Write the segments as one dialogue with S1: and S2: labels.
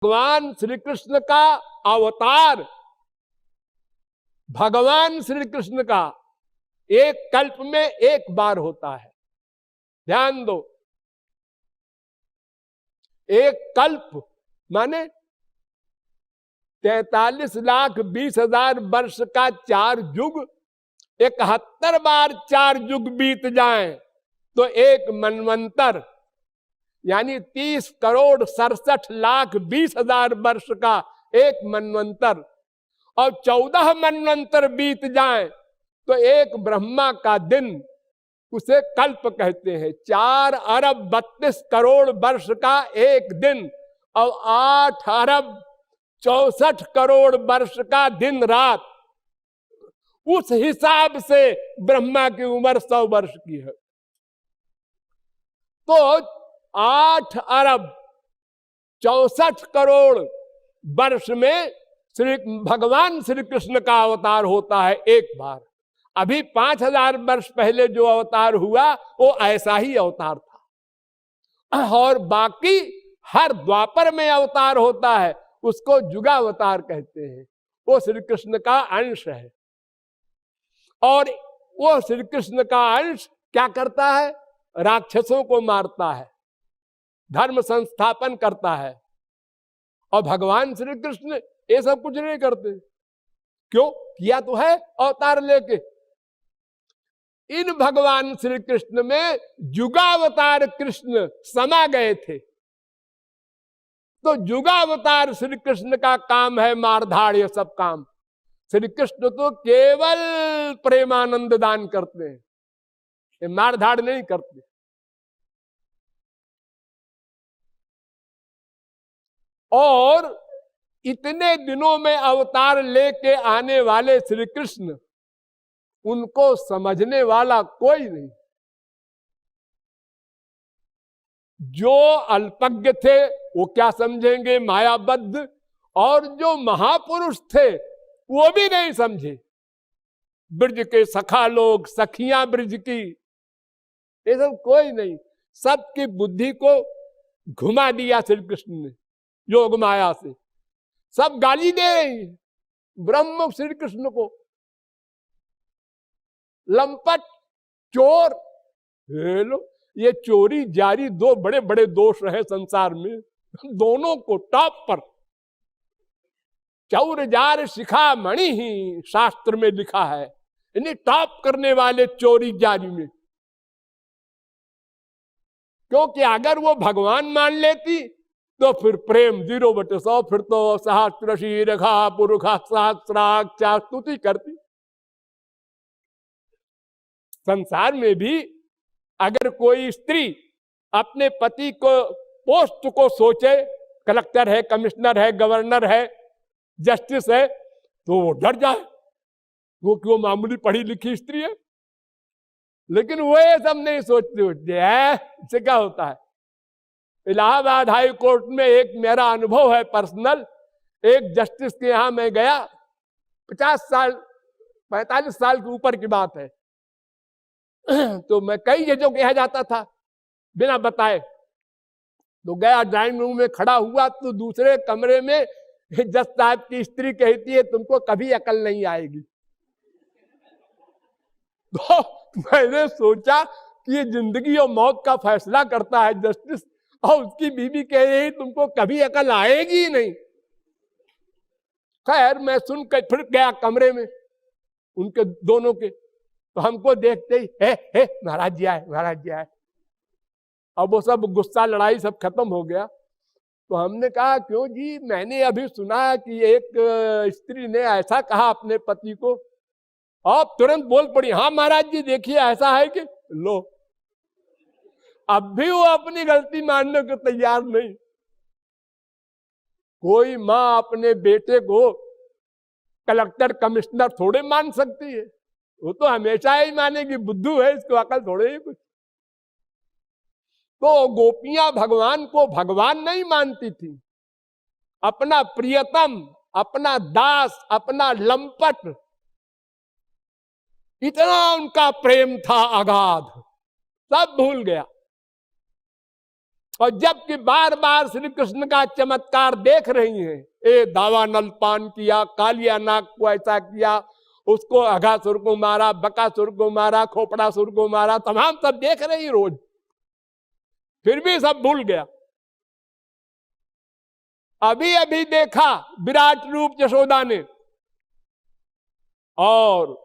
S1: भगवान श्री कृष्ण का अवतार, भगवान श्री कृष्ण का एक कल्प में एक बार होता है। ध्यान दो, एक कल्प माने 43,20,000 वर्ष का 4 युग, 71 बार 4 युग बीत जाएं तो एक मनवंतर, यानी 30,67,20,000 वर्ष का एक मनवंतर, और 14 मनवंतर बीत जाएं तो एक ब्रह्मा का दिन, उसे कल्प कहते हैं। 4,32,00,00,000 वर्ष का एक दिन और 8,64,00,00,000 वर्ष का दिन रात, उस हिसाब से ब्रह्मा की उम्र 100 वर्ष की है। तो 8,64,00,00,000 वर्ष में भगवान श्री कृष्ण का अवतार होता है एक बार। अभी 5,000 वर्ष पहले जो अवतार हुआ वो ऐसा ही अवतार था, और बाकी हर द्वापर में अवतार होता है, उसको युगावतार कहते हैं। वो श्री कृष्ण का अंश है, और वो श्री कृष्ण का अंश क्या करता है? राक्षसों को मारता है, धर्म संस्थापन करता है। और भगवान श्री कृष्ण ये सब कुछ नहीं करते। क्यों? किया तो है अवतार लेके। इन भगवान श्री कृष्ण में युगावतार कृष्ण समा गए थे। तो युगावतार श्री कृष्ण का काम है मारधाड़, ये सब काम। श्री कृष्ण तो केवल प्रेमानंद दान करते हैं, ये मारधाड़ नहीं करते। और इतने दिनों में अवतार लेके आने वाले श्री कृष्ण, उनको समझने वाला कोई नहीं। जो अल्पज्ञ थे वो क्या समझेंगे, मायाबद्ध, और जो महापुरुष थे वो भी नहीं समझे। ब्रज के सखा लोग, सखियां ब्रज की, ये सब कोई नहीं। सबकी बुद्धि को घुमा दिया श्री कृष्ण ने योग माया से। सब गाली दे रही है ब्रह्म श्री कृष्ण को, लंपट, चोर। लो, ये चोरी जारी 2 बड़े बड़े दोष रहे संसार में, दोनों को टॉप पर। चौर जार शिखा मणि ही शास्त्र में लिखा है, इन्हें टॉप करने वाले चोरी जारी में। क्योंकि अगर वो भगवान मान लेती तो फिर प्रेम 0/100, फिर तो सहस्र शीर्षा पुरुषा सहस्राक्षा स्तुति करती। संसार में भी अगर कोई स्त्री अपने पति को पोस्ट को सोचे, कलेक्टर है, कमिश्नर है, गवर्नर है, जस्टिस है, तो वो डर जाए, वो क्यों मामूली पढ़ी लिखी स्त्री है। लेकिन वो ये सब नहीं सोचते होते है। इससे क्या होता है? इलाहाबाद हाई कोर्ट में एक मेरा अनुभव है पर्सनल। एक जस्टिस के यहां मैं गया, 50 साल 45 साल के ऊपर की बात है। तो मैं कई जजों के यहाँ जाता था बिना बताए। तो गया, ड्राइंग रूम में खड़ा हुआ तो दूसरे कमरे में जज साहब की स्त्री कहती है, तुमको कभी अकल नहीं आएगी। तो मैंने सोचा कि ये जिंदगी और मौत का फैसला करता है जस्टिस, और उसकी बीवी कह रही तुमको कभी अकल आएगी नहीं। खैर मैं सुन के फिर गया कमरे में उनके दोनों के। तो हमको देखते ही हे महाराज जी आए, महाराज जी आए। अब वो सब गुस्सा लड़ाई सब खत्म हो गया। तो हमने कहा क्यों जी? मैंने अभी सुना कि एक स्त्री ने ऐसा कहा अपने पति को। आप तुरंत बोल पड़ी, हाँ महाराज जी देखिए ऐसा है कि। लो, अब भी वो अपनी गलती मानने को तैयार नहीं। कोई माँ अपने बेटे को कलेक्टर कमिश्नर थोड़े मान सकती है, वो तो हमेशा ही मानेगी बुद्धू है, इसको अकल थोड़े ही कुछ। तो गोपियां भगवान को भगवान नहीं मानती थी, अपना प्रियतम, अपना दास, अपना लंपट, इतना उनका प्रेम था अगाध, सब भूल गया। और जबकि बार बार श्री कृष्ण का चमत्कार देख रही हैं, ए दावानल पान किया, कालिया नाग को ऐसा किया, उसको अघासुर को मारा, बकासुर को मारा, खोपड़ासुर को मारा, तमाम सब देख रही रोज, फिर भी सब भूल गया। अभी अभी देखा विराट रूप यशोदा ने और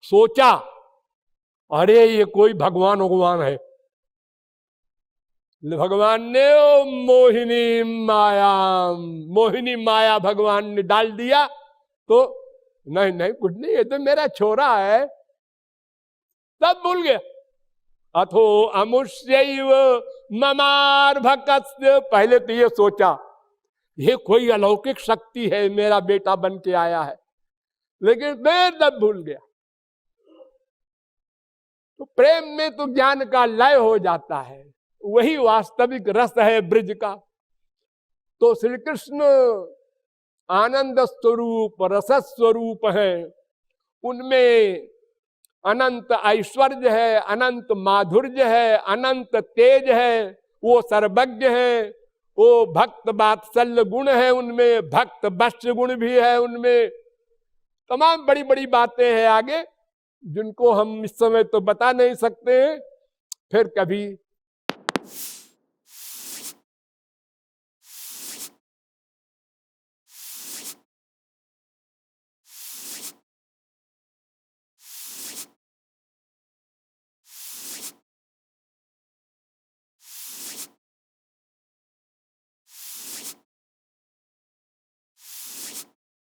S1: सोचा अरे ये कोई भगवान भगवान है। भगवान ने ओ मोहिनी माया भगवान ने डाल दिया, तो नहीं नहीं कुछ नहीं, ये तो मेरा छोरा है, सब भूल गया। अथो अमुष्यैव ममार भक्स्य, पहले तो ये सोचा ये कोई अलौकिक शक्ति है, मेरा बेटा बन के आया है, लेकिन फिर तब भूल गया। तो प्रेम में तो ज्ञान का लय हो जाता है, वही वास्तविक रस है ब्रज का। तो श्री कृष्ण आनंद स्वरूप रस स्वरूप है, उनमें अनंत ऐश्वर्य है, अनंत माधुर्य है, अनंत तेज है, वो सर्वज्ञ है, वो भक्त वात्सल्य गुण है उनमें, भक्त वश्य गुण भी है उनमें, तमाम बड़ी बड़ी बातें हैं आगे जिनको हम इस समय तो बता नहीं सकते हैं, फिर कभी